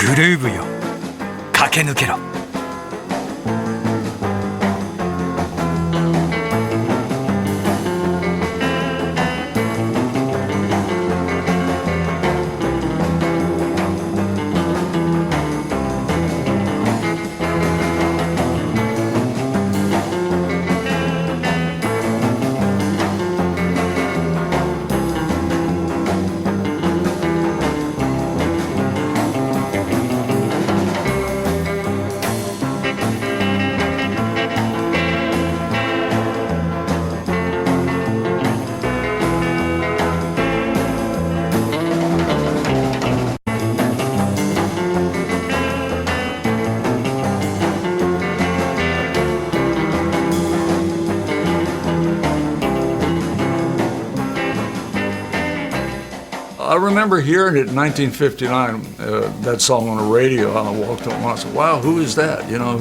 グルーブよ駆け抜けろ。I remember hearing it in 1959, that song on the radio, and I walked up and I said, wow, who is that? You know,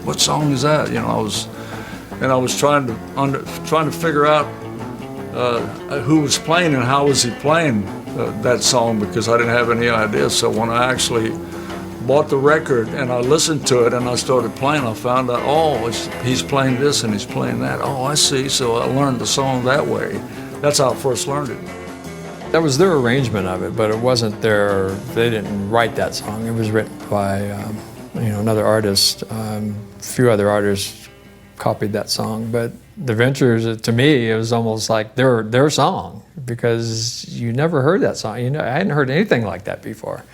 what song is that? You know, I was trying to figure out who was playing and how was he playing that song, because I didn't have any idea. So when I actually bought the record and I listened to it and I started playing, I found out, he's playing this and he's playing that. Oh, I see. So I learned the song that way. That's how I first learned it. That was their arrangement of it, but it wasn't they didn't write that song. It was written by another artist. A few other artists copied that song, but The Ventures, to me, it was almost like their song, because you never heard that song. I hadn't heard anything like that before.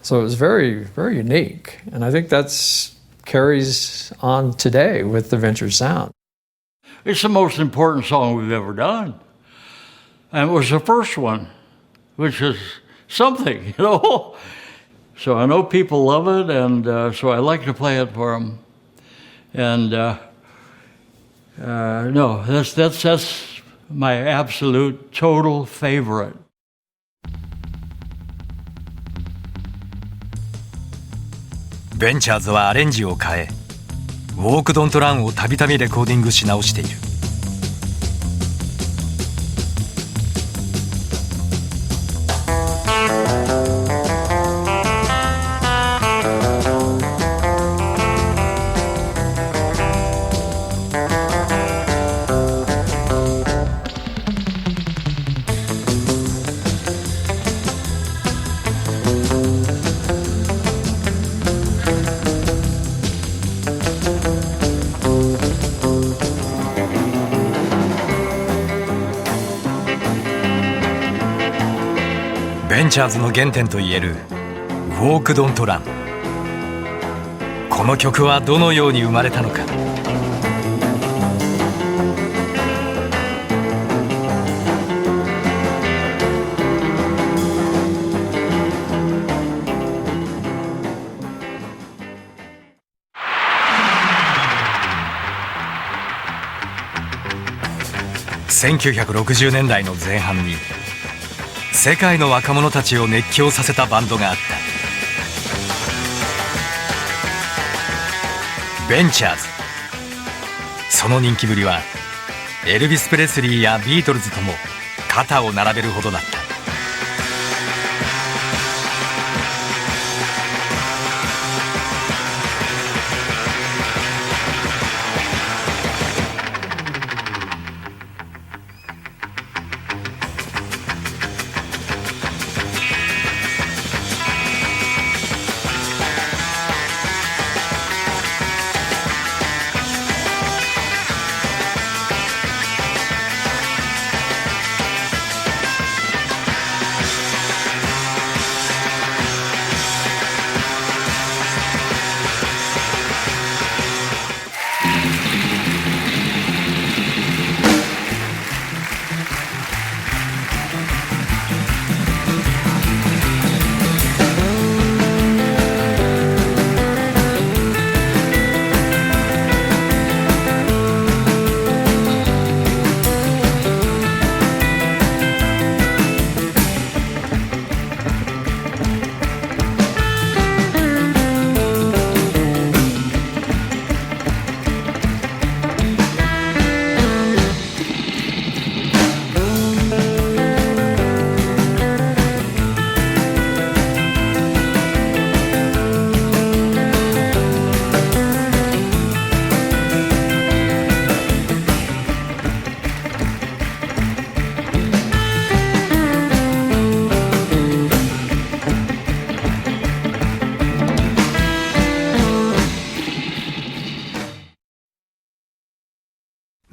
So it was very, very unique. And I think that's carries on today with the Ventures sound. It's the most important song we've ever done. And it was the first one, which is something, you know. So I know people love it, and so I like to play it for them. And no, that's my absolute total favorite. ベンチャーズはアレンジを変え、ウォーク・ドント・ランをたびたびレコーディングし直している。ベンチャーズの原点といえる「ウォーク・ドント・ラン」。この曲はどのように生まれたのか。1960年代の前半に世界の若者たちを熱狂させたバンドがあった。ベンチャーズ。その人気ぶりはエルビス・プレスリーやビートルズとも肩を並べるほどだった。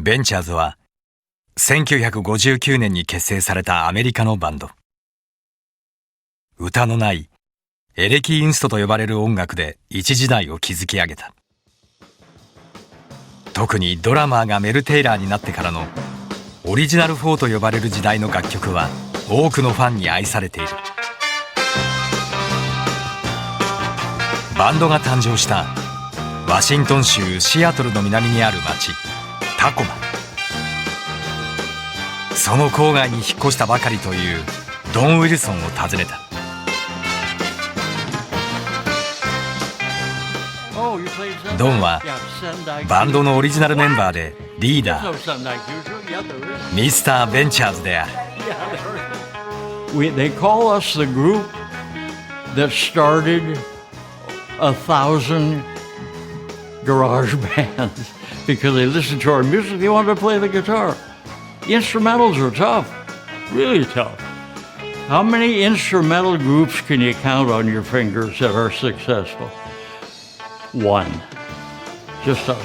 ベンチャーズは1959年に結成されたアメリカのバンド。歌のないエレキインストと呼ばれる音楽で一時代を築き上げた。特にドラマーがメル・テイラーになってからのオリジナル4と呼ばれる時代の楽曲は多くのファンに愛されている。バンドが誕生したワシントン州シアトルの南にある町タコマ。その郊外に引っ越したばかりというドン・ウィルソンを訪ねた。ドンはバンドのオリジナルメンバーでリーダーミスター・ベンチャーズである。They call us the group that started 1,000 garage bands because they listened to our music, they wanted to play the guitar. The instrumentals are tough, really tough. How many instrumental groups can you count on your fingers that are successful? One. Just us.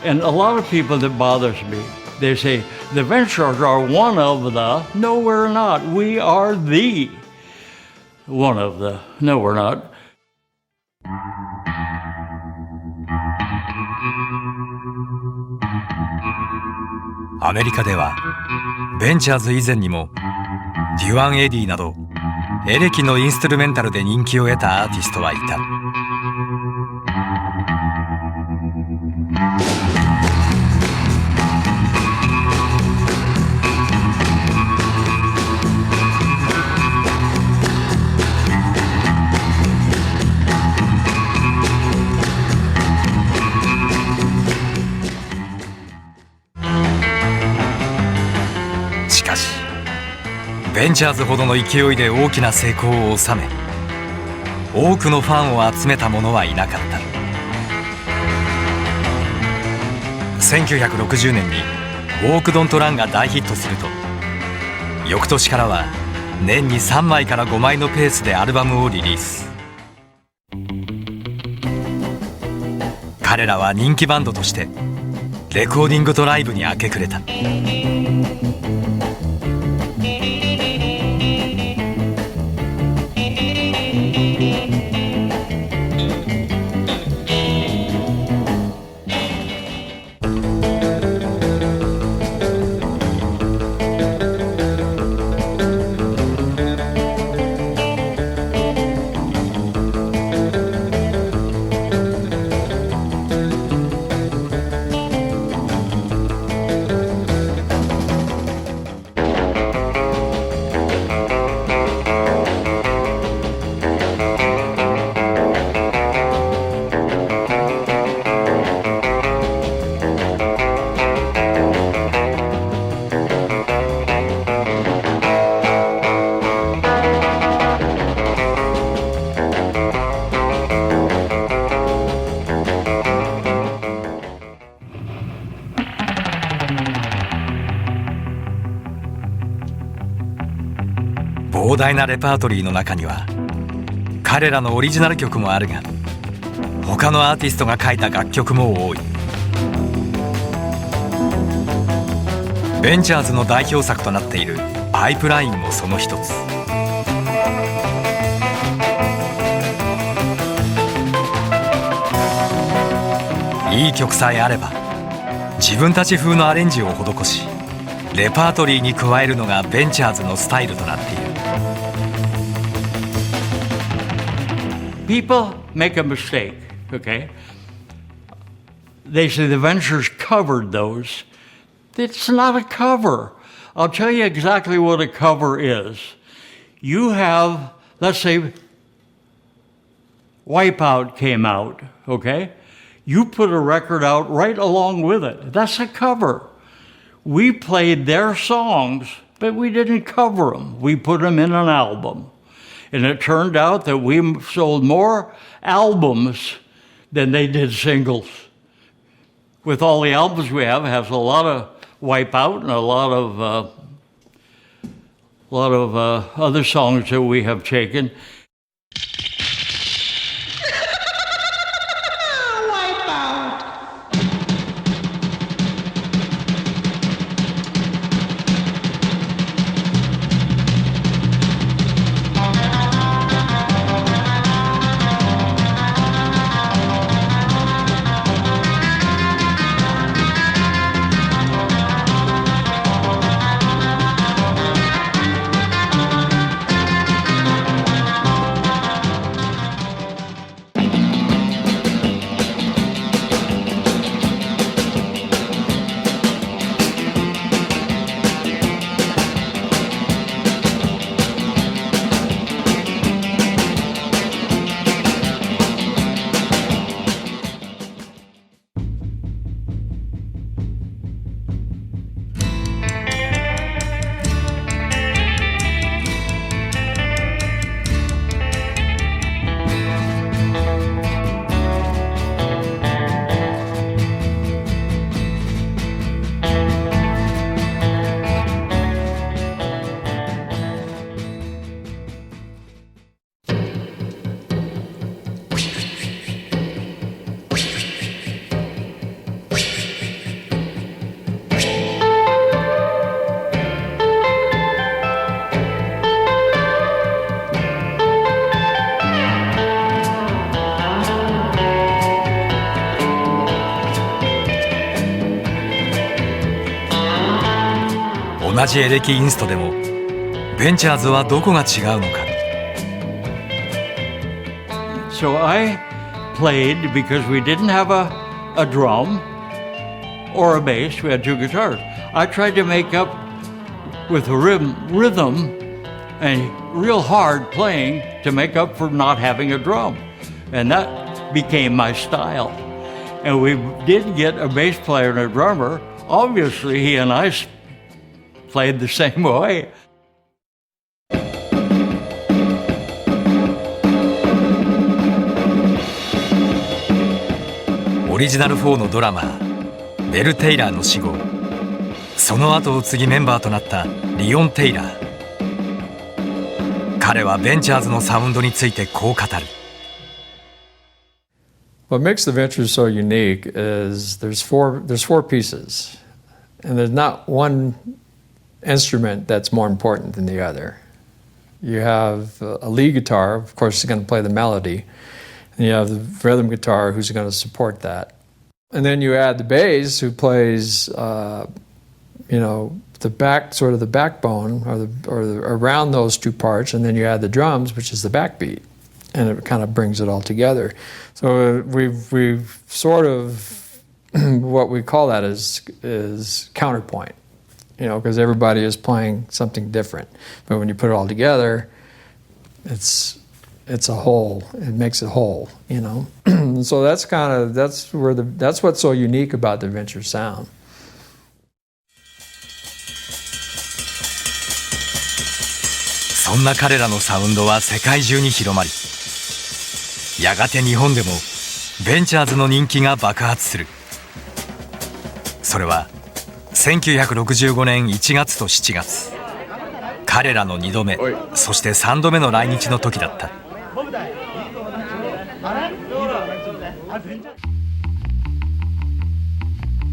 And a lot of people that bothers me, they say, the Ventures are one of the. No, we're not. We are the one of the. No, we're not. アメリカではベンチャーズ以前にもデュアン・エディなどエレキのインストゥルメンタルで人気を得たアーティストはいた。しかしベンチャーズほどの勢いで大きな成功を収め多くのファンを集めた者はいなかった。1960年に「ウォーク・ドント・ラン」が大ヒットすると翌年からは年に3枚から5枚のペースでアルバムをリリース。彼らは人気バンドとしてレコーディングとライブに明け暮れた。膨大なレパートリーの中には彼らのオリジナル曲もあるが他のアーティストが書いた楽曲も多い。ベンチャーズの代表作となっている「パイプライン」もその一つ。いい曲さえあれば自分たち風のアレンジを施しレパートリーに加えるのがベンチャーズのスタイルとなっている。People make a mistake, okay? They say the Ventures covered those. It's not a cover. I'll tell you exactly what a cover is. You have, let's say, Wipeout came out, okay? You put a record out right along with it. That's a cover. We played their songs, but we didn't cover them. We put them in an album. And it turned out that we sold more albums than they did singles. With all the albums we have, it has a lot of Wipeout and a lot of other songs that we have taken. 同じエレキインストでもベンチャーズはどこが違うのか。 So I played because we didn't have a drum or a bass. We had two guitars. I tried to make up with a rhythm and real hard playing to make up for not having a drum. And that became my style. And we did get a bass player and a drummer. Obviously, he and I played the same way. オリジナル4のドラマーベル・テイラーの死後、その後を継ぎメンバーとなったリオン・テイラー。彼はベンチャーズのサウンドについてこう語る。 What makes the Ventures so unique is there's four pieces, and there's not one instrument that's more important than the other. You have a lead guitar, of course, is going to play the melody, and you have the rhythm guitar, who's going to support that, and then you add the bass, who plays, the backbone or around those two parts, and then you add the drums, which is the backbeat, and it kind of brings it all together. So we've sort of what we call that is counterpoint, because everybody is playing something different. But when you put it all together, it's a whole. It makes it whole, So that's what's so unique about the Venture sound. そんな彼らのサウンドは世界中に広まり、やがて日本でもベンチャーズの人気が爆発する。それは1965年1月と7月、彼らの2度目、そして3度目の来日の時だった。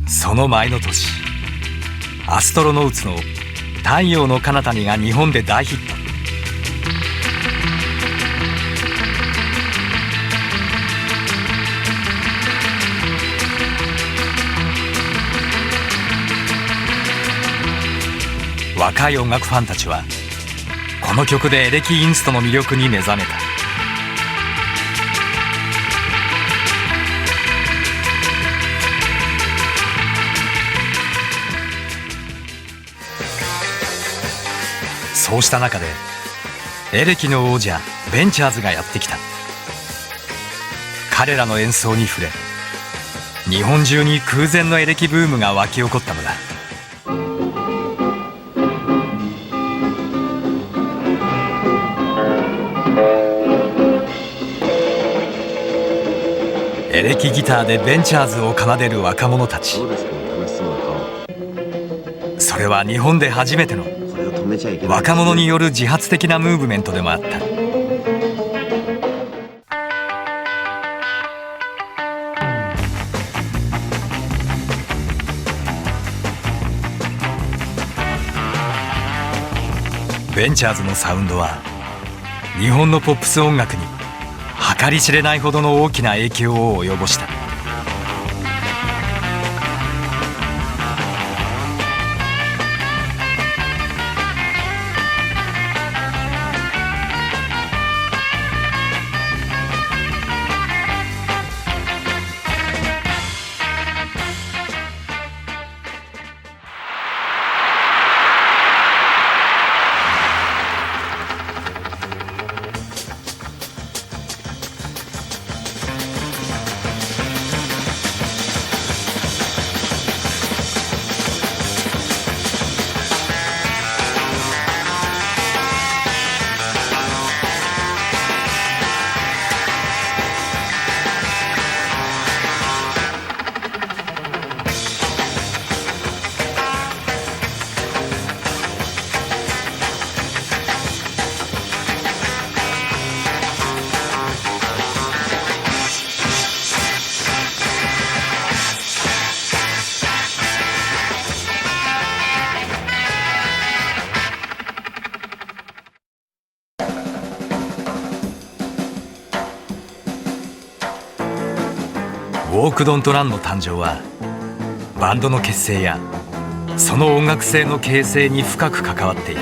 その前の年、アストロノウツの「太陽の彼方に」が日本で大ヒット。若い音楽ファンたちはこの曲でエレキインストの魅力に目覚めた。そうした中でエレキの王者ベンチャーズがやってきた。彼らの演奏に触れ、日本中に空前のエレキブームが沸き起こったのだ。エレキギターでベンチャーズを奏でる若者たち。それは日本で初めての若者による自発的なムーブメントでもあった。ベンチャーズのサウンドは日本のポップス音楽に計り知れないほどの大きな影響を及ぼした。ウォーク・ドント・ランの誕生はバンドの結成やその音楽性の形成に深く関わっている。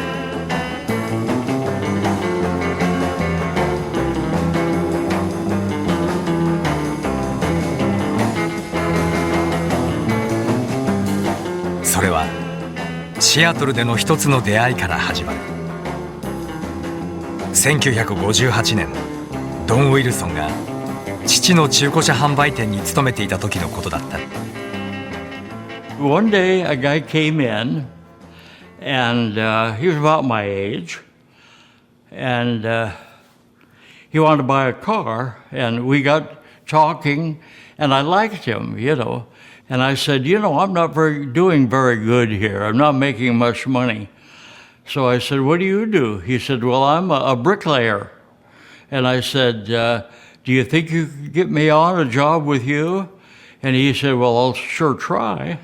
それはシアトルでの一つの出会いから始まる。1958年、ドン・ウィルソンが父の中古車販売店に勤めていた時のことだった。One day, a guy came in, and he was about my age, and he wanted to buy a car, and we got talking, and I liked him, you know. And I said, you know, I'm not doing very good here. I'm not making much money. So I said, what do you do? He said, well, I'm a bricklayer. And I said, do you think you could get me on a job with you? And he said, well, I'll sure try.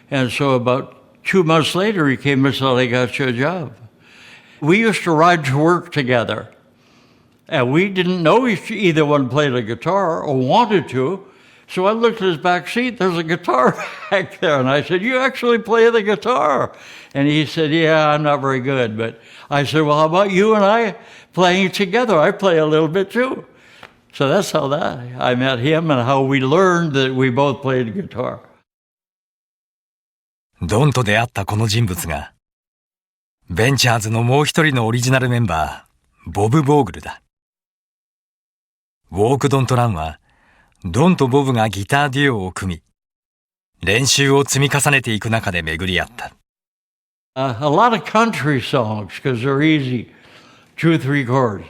And so about 2 months later, he came and said, I got you a job. We used to ride to work together. And we didn't know either one played a guitar or wanted to. So I looked at his back seat, there's a guitar back there. And I said, you actually play the guitar? And he said, yeah, I'm not very good. But I said, well, how about you and I playing together? I play a little bit too. So that's how I met him and how we learned that we both played guitar. ドンと出会ったこの人物が、ベンチャーズのもう一人のオリジナルメンバー、ボブ・ボーグルだ。ウォーク・ドント・ランは、ドンとボブがギターデュオを組み、練習を積み重ねていく中で巡り合った。A lot of country songs, because they're easy, 2, 3 chords.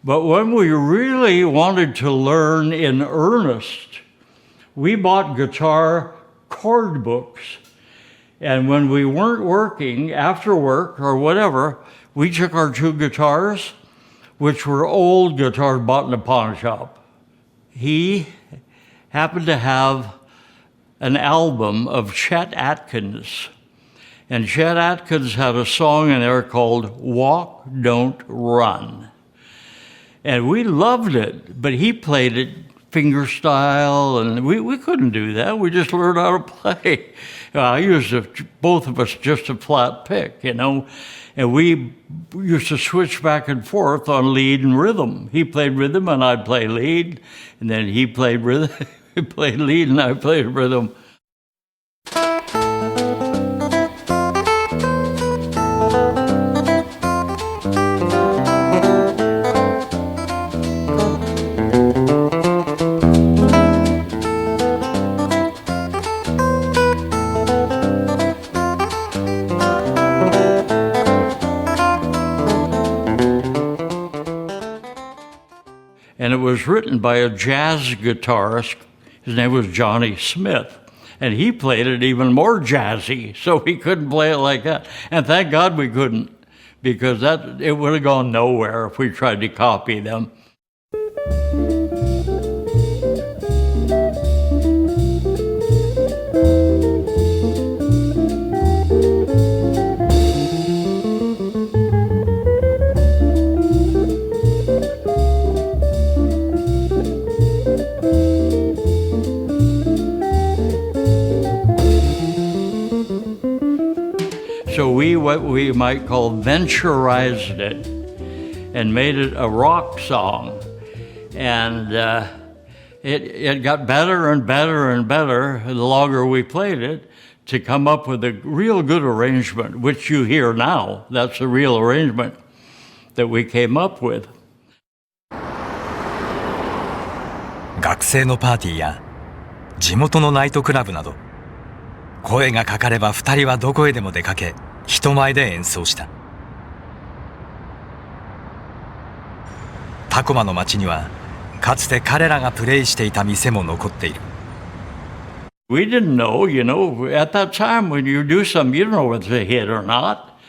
But when we really wanted to learn in earnest, we bought guitar chord books. And when we weren't working, after work or whatever, we took our 2 guitars, which were old guitars bought in a pawn shop. He happened to have an album of Chet Atkins. And Chet Atkins had a song in there called Walk, Don't Run. And we loved it, but he played it fingerstyle, and we couldn't do that. We just learned how to play. I used both of us just a flat pick, you know, and we used to switch back and forth on lead and rhythm. He played rhythm and I'd play lead, and then he played rhythm, he played lead and I played rhythm. And it was written by a jazz guitarist. His name was Johnny Smith. And he played it even more jazzy, so we couldn't play it like that. And thank God we couldn't, because it would have gone nowhere if we tried to copy them. So what we might call venturized it and made it a rock song. And it got better and better and better the longer we played it to come up with a real good arrangement, which you hear now. That's a real arrangement that we came up with. 学生のパーティーや地元のナイトクラブなど、声がかかれば2人はどこへでも出かけ、人前で演奏した。タコマの町にはかつて彼らがプレイしていた店も残っている。We didn't know, you know, at that time when you do something, you don't know whether it's a hit or not.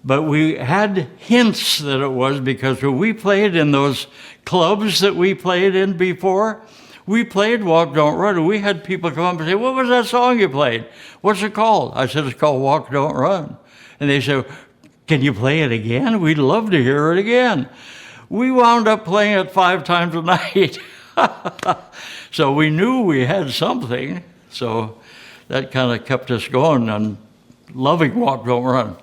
But we had hints that it was, because when we played in those clubs that we played in before, we played Walk, Don't Run, and we had people come up and say, what was that song you played? What's it called? I said, it's called Walk, Don't Run. And they said, can you play it again? We'd love to hear it again. We wound up playing it 5 times a night. So we knew we had something. So that kind of kept us going loving Walk Don't Run.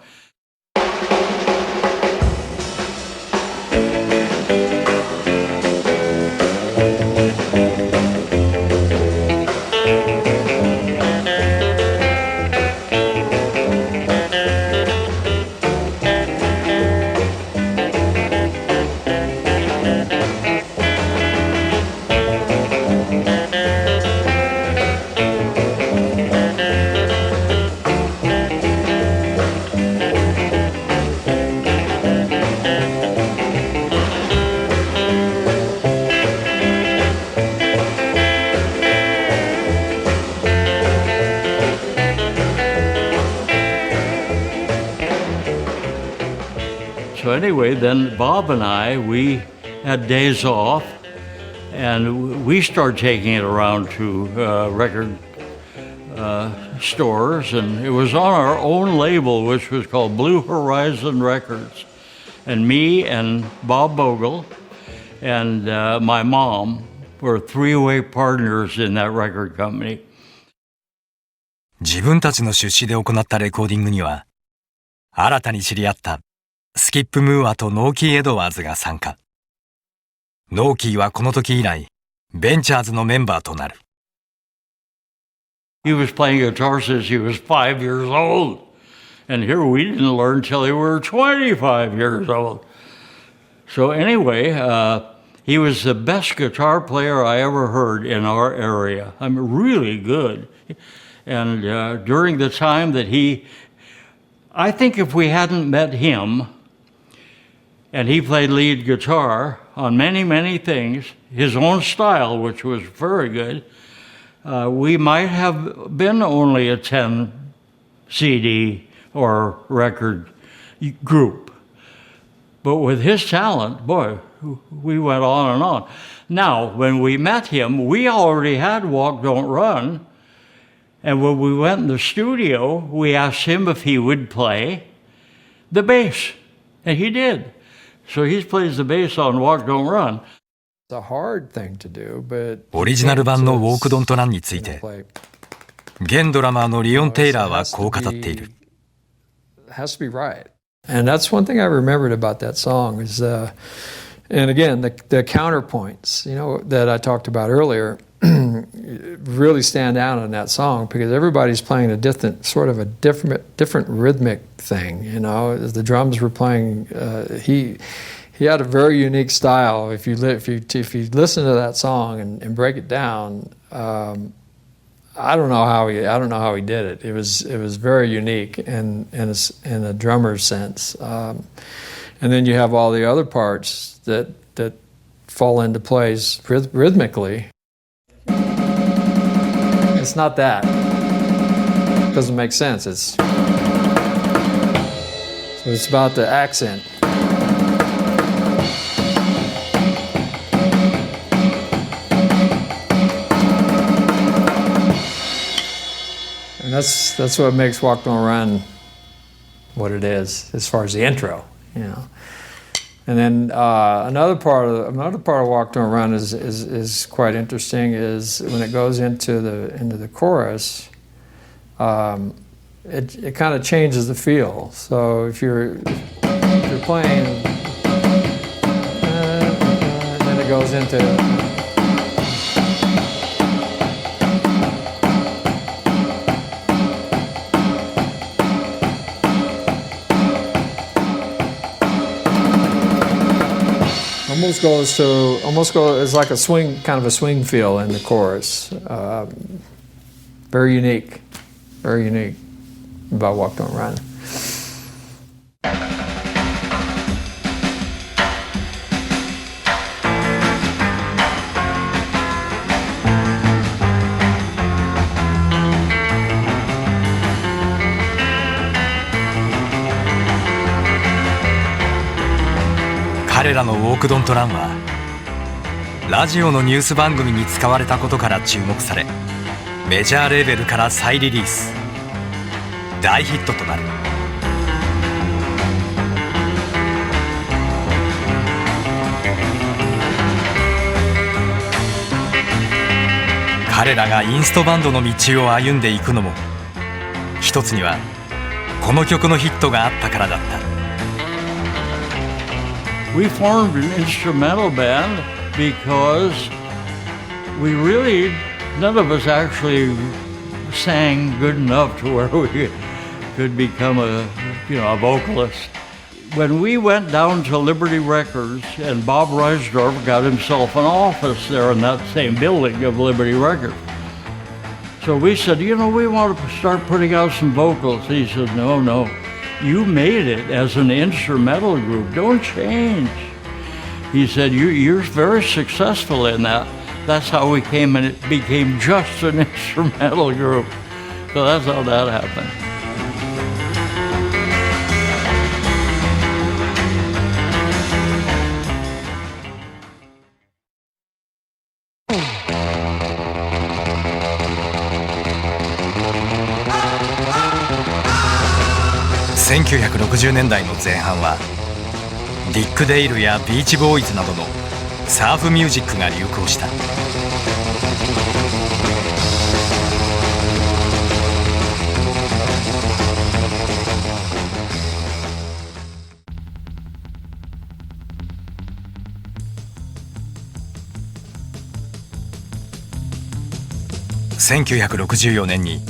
So anyway, then Bob and I, we had days off, and we started taking it around to record stores, and it was on our own label, which was called Blue Horizon Records. And me and Bob Bogle and my mom were three-way partners in that record company. 自分たちの出資で行ったレコーディングには、新たに知り合ったスキップ・ムーアとノーキー・エドワーズが参加。ノーキーはこの時以来、ベンチャーズのメンバーとなる。He was playing guitar since he was 5 years old. And here we didn't learn till he were 25 years old. So anyway, he was the best guitar player I ever heard in our area. I mean, really good. And during the time that I think if we hadn't met him, and he played lead guitar on many, many things, his own style, which was very good, we might have been only a 10 CD or record group. But with his talent, boy, we went on and on. Now, when we met him, we already had Walk Don't Run. And when we went in the studio, we asked him if he would play the bass. And he did. So he plays the bass on Walk Don't Run. It's a hard thing to do, but オリジナル版の Walk Don't Run について、現ドラマーのリオン・テイラーはこう語っている。Has to be right. And that's one thing I remembered about that song is, and again, the counterpoints, that I talked about earlier, really stand out in that song because everybody's playing a different rhythmic thing. The drums were playing. He had a very unique style. If you listen to that song and break it down, I don't know how he did it. It was very unique in a drummer's sense. And then you have all the other parts that fall into place rhythmically. It's not that. It doesn't make sense. It's about the accent. And that's what makes Walk Don't Run what it is, as far as the intro, And then another part of Walk Don't Run is quite interesting. Is when it goes into the chorus, it kind of changes the feel. So if you're playing, then it goes into. It's like a swing, kind of a swing feel in the chorus. Very unique about Walk Don't Run.彼らのウォークドントランはラジオのニュース番組に使われたことから注目され、メジャーレーベルから再リリース、大ヒットとなる。彼らがインストバンドの道を歩んでいくのも、一つにはこの曲のヒットがあったからだった。 We formed an instrumental band because we really, none of us actually sang good enough to where we could become a vocalist. When we went down to Liberty Records and Bob Reisdorf got himself an office there in that same building of Liberty Records. So we said, we want to start putting out some vocals. He said, no, you made it as an instrumental group. Don't change. He said, you're very successful in that. That's how we came, and it became just an instrumental group. So that's how that happened.1960年代の前半はディック・デイルやビーチボーイズなどのサーフミュージックが流行した。1964年に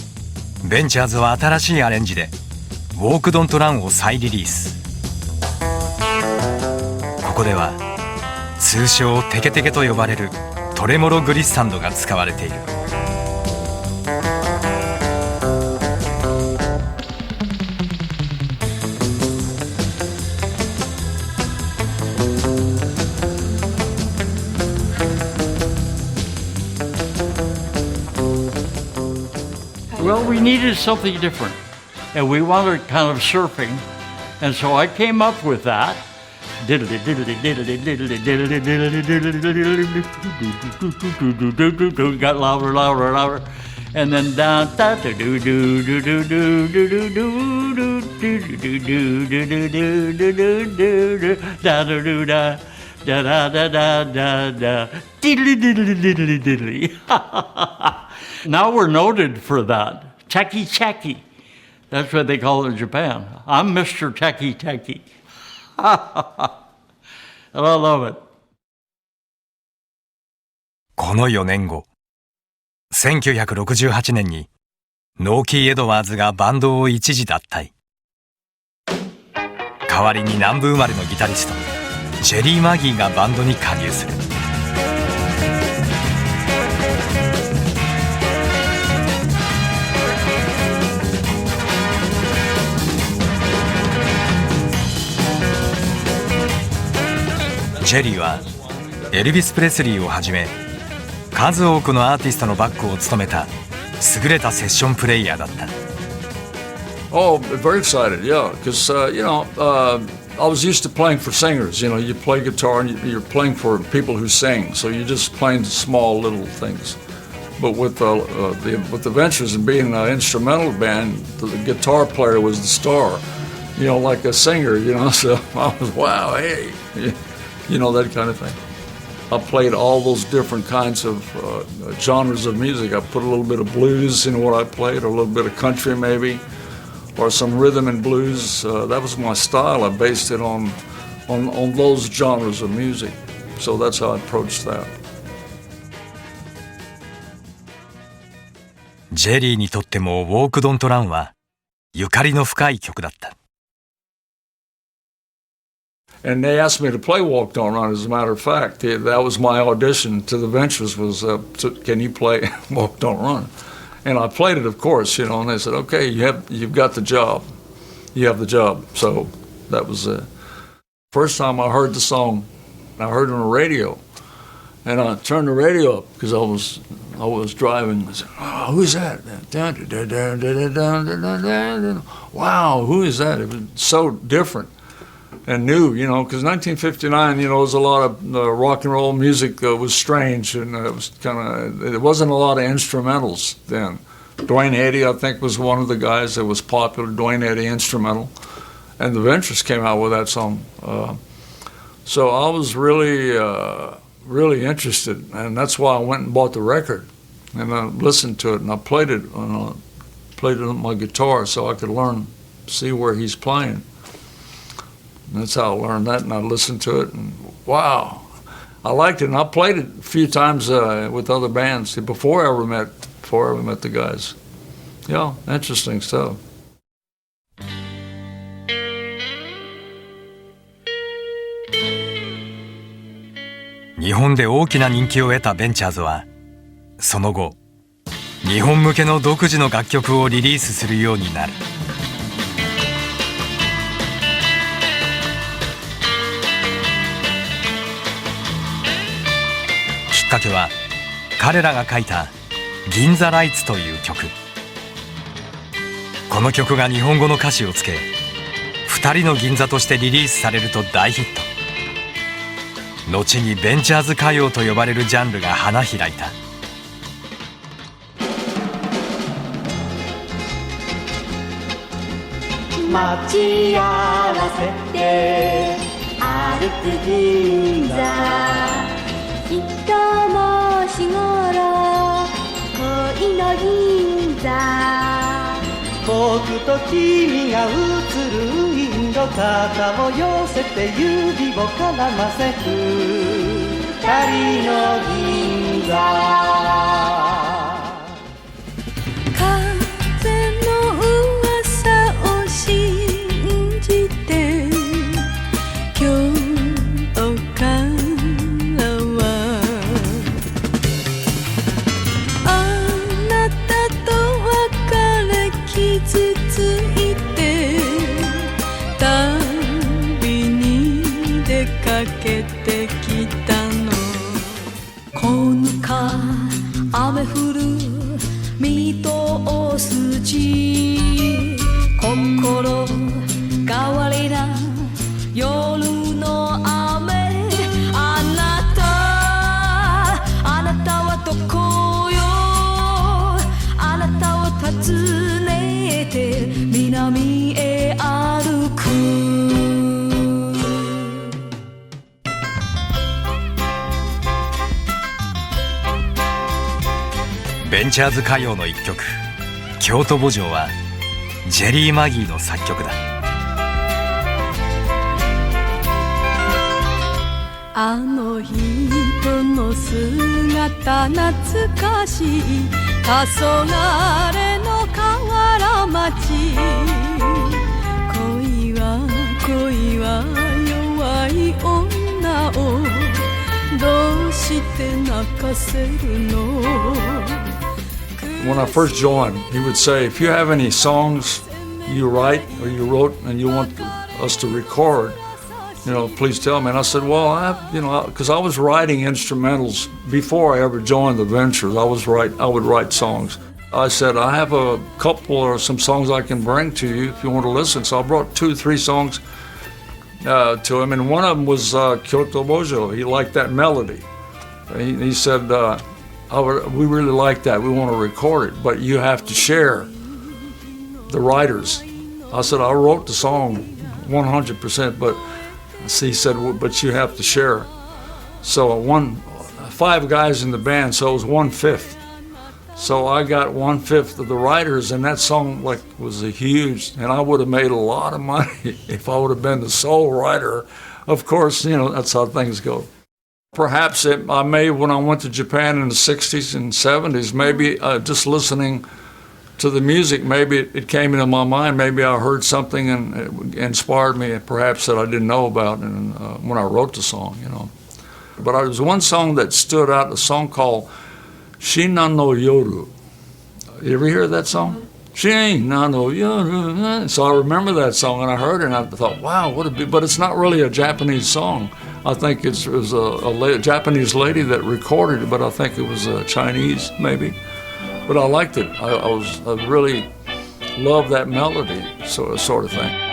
ベンチャーズは新しいアレンジで「ウォーク・ドント・ラン」を再リリース。ここでは通称テケテケと呼ばれるトレモログリッサンドが使われている。Well, we needed something different, and we wanted kind of surfing, and so I came up with that. Diddly diddly diddly diddly diddly diddly, got louder, louder, louder, and then down da do do do do do do do do do do do do da do do da da da da da da da diddly diddly diddly diddly. Now we're noted for that. Techie techie. That's what they call it in Japan. I'm Mr. Techie Techie. And I love it. この4年後、1968年にノーキー・エドワーズがバンドを一時脱退。代わりに南部生まれのギタリストジェリー・マギーがバンドに加入する。ジェリーはエルビス・プレスリーをはじめ数多くのアーティストのバックを務めた優れたセッションプレイヤーだった。Oh, very excited, yeah, because I was used to playing for singers. You play guitar and you're playing for people who sing, so you're just playing small little things. But with the Ventures and being an instrumental band, the guitar player was the star, like a singer. So I was wow, hey. That kind of thing. I played all those different kinds of genres of music. I put a little bit of blues in what I played, or a little bit of country maybe, or some rhythm and blues. That was my style. I based it on those genres of music. So that's how I approached that. ジェリーにとっても「ウォーク・ドント・ラン」はゆかりの深い曲だった。And they asked me to play Walk Don't Run, as a matter of fact. That was my audition to the Ventures was, can you play Walk Don't Run? And I played it, of course, and they said, okay, you've got the job. You have the job. So that was the first time I heard the song. I heard it on the radio. And I turned the radio up because I was driving. I said, oh, who's that? Wow, who is that? It was so different. And new, because 1959, there was a lot of rock and roll music was strange, and it was there wasn't a lot of instrumentals then. Dwayne Eddy, I think, was one of the guys that was popular, Dwayne Eddy instrumental, and the Ventures came out with that song. So I was really, really interested, and that's why I went and bought the record, and I listened to it, and I played it on my guitar so I could learn see where he's playing. And that's how I learned that, and I listened to it, and wow, I liked it. And I played it a few times with other bands before I ever met the guys. Yeah, interesting stuff. 日本で大きな人気を得たベンチャーズはその後日本向けの独自の楽曲をリリースするようになる。きっかけは彼らが書いた「銀座ライツ」という曲。この曲が日本語の歌詞をつけ2人の銀座としてリリースされると大ヒット。後にベンチャーズ歌謡と呼ばれるジャンルが花開いた。待ち合わせて歩く銀座、きっともうしごろ恋の銀座、僕と君が映るウィンド、肩を寄せて指を絡ませる二人の銀座。風の噂を信じて今日からはあなたと別れ傷ついて旅に出かけてきたの。今夏雨降る見通す地、心変わりな夜の雨、あなたはどこよ、あなたを訪ねて南へ歩く。ベンチャーズ歌謡の一曲「京都慕情」はジェリー・マギーの作曲だ。あの人の姿懐かしい、黄昏の河原町、恋は弱い女をどうして泣かせるの。When I first joined, he would say, if you have any songs you write or you wrote and you want us to record, please tell me. And I said, well, I have, because I was writing instrumentals before I ever joined the Ventures. I would write songs. I said, I have a couple or some songs I can bring to you if you want to listen. So I brought 2-3 songs to him, and one of them was Kyoto Bojo. He liked that melody. He said, we really like that. We want to record it, but you have to share the writers. I said, I wrote the song 100%, but he said, well, but you have to share. So 5 guys in the band, so it was 1/5. So I got 1/5 of the writers, and that song was a huge, and I would have made a lot of money if I would have been the sole writer. Of course, that's how things go. Perhaps I may, when I went to Japan in the 60s and 70s, maybe just listening to the music, maybe it came into my mind. Maybe I heard something and it inspired me, perhaps that I didn't know about, and when I wrote the song, But there was one song that stood out, a song called Shina no Yoru. You ever hear that song? Shina no Yoru. So I remember that song, and I heard it, and I thought, wow, what a big, but it's not really a Japanese song. I think it was a Japanese lady that recorded it, but I think it was Chinese, maybe. But I liked it. I really loved that melody, sort of thing. 「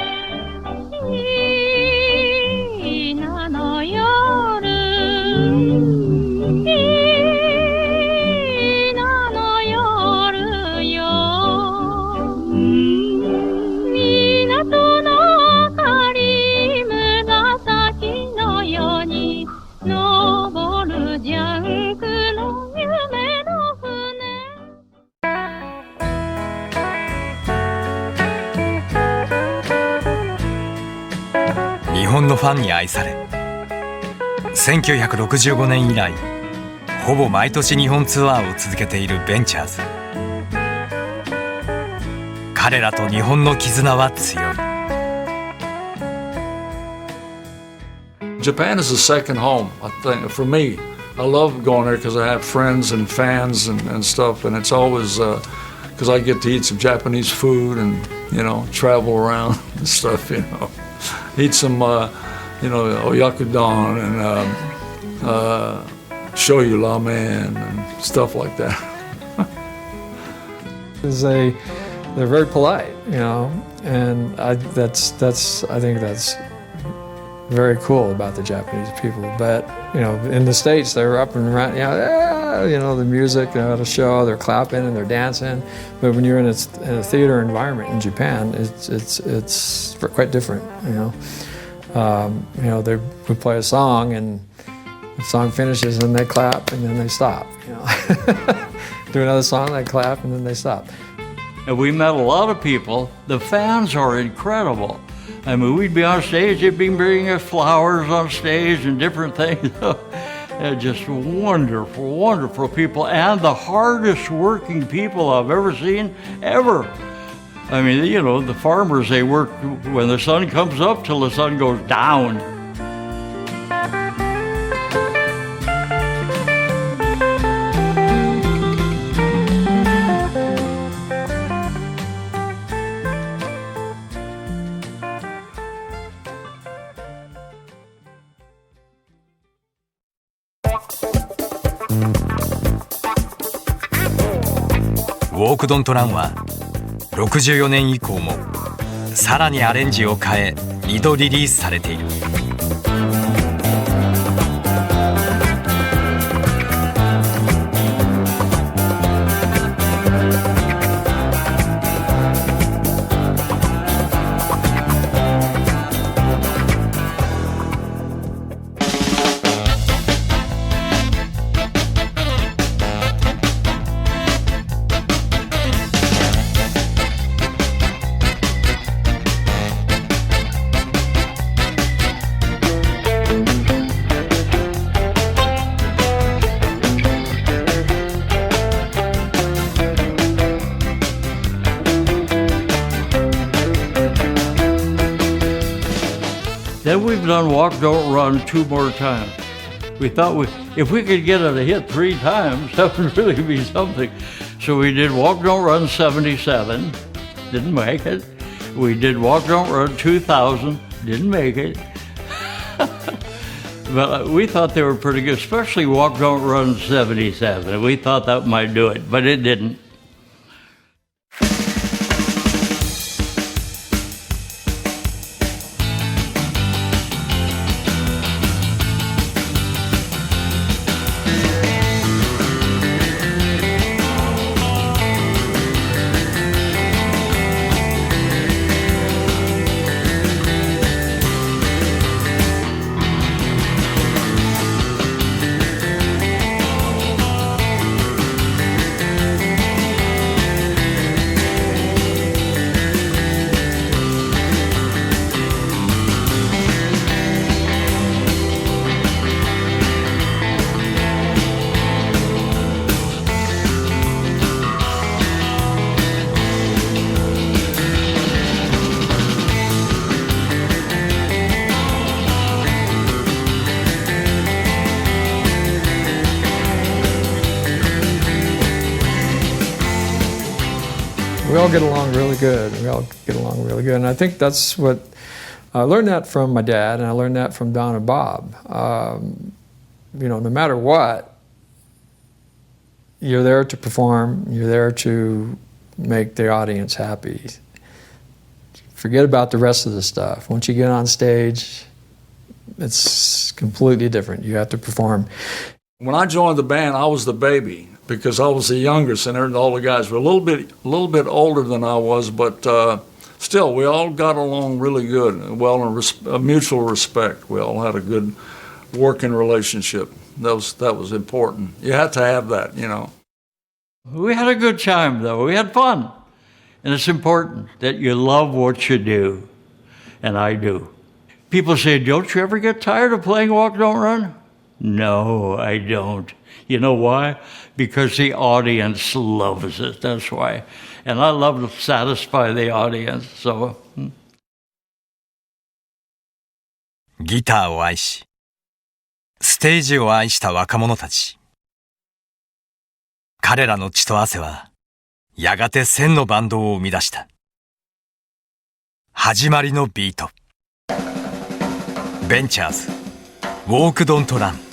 本のファンに愛され、1965年以来ほぼ毎年日本ツアーを続けているベンチャーズ。彼らと日本の絆は強い。Japan is a second home, I think, for me. I love going there because I have friends and fans and stuff, and it's always because I get to eat some Japanese food and, you know, travel around and stuff, you know. Eat some, you know, oyakudon and shoyu ramen and stuff like that. 'Cause they're very polite, you know, and I think that's very cool about the Japanese people. But you know, in the States, they're up and around, you know, the music, at a show, they're clapping and they're dancing. But when you're in a theater environment in Japan, it's quite different, you know. You know, we play a song and the song finishes and they clap and then they stop, you know. Do another song, they clap and then they stop. And we met a lot of people. The fans are incredible. I mean, we'd be on stage, they'd be bringing us flowers on stage and different things. They're just wonderful, wonderful people, and the hardest working people I've ever seen, ever. I mean, you know, the farmers, they work when the sun comes up till the sun goes down.ウォークドントランは64年以降もさらにアレンジを変え2度リリースされている。Then we've done Walk, Don't Run 2 more times. We thought if we could get it a hit 3 times, that would really be something. So we did Walk, Don't Run 77, didn't make it. We did Walk, Don't Run 2000, didn't make it. But we thought they were pretty good, especially Walk, Don't Run 77. We thought that might do it, but it didn't. We all get along really good. We all get along really good. And I think that's what, I learned that from my dad, and I learned that from Don and Bob. You know, no matter what, you're there to perform, you're there to make the audience happy. Forget about the rest of the stuff. Once you get on stage, it's completely different. You have to perform. When I joined the band, I was the baby because I was the youngest, and all the guys were a little bit older than I was, but still, we all got along really good. Well, a mutual respect. We all had a good working relationship. That was important. You had to have that, you know. We had a good time, though. We had fun. And it's important that you love what you do. And I do. People say, don't you ever get tired of playing Walk Don't Run? No, I don't. You know why? Because the audience loves it. That's why. And I love to satisfy the audience. So. ギターを愛し、ステージを愛した若者たち。彼らの血と汗は、やがて1000のバンドを生み出した。始まりのビート。ベンチャーズ、ウォークドントラン。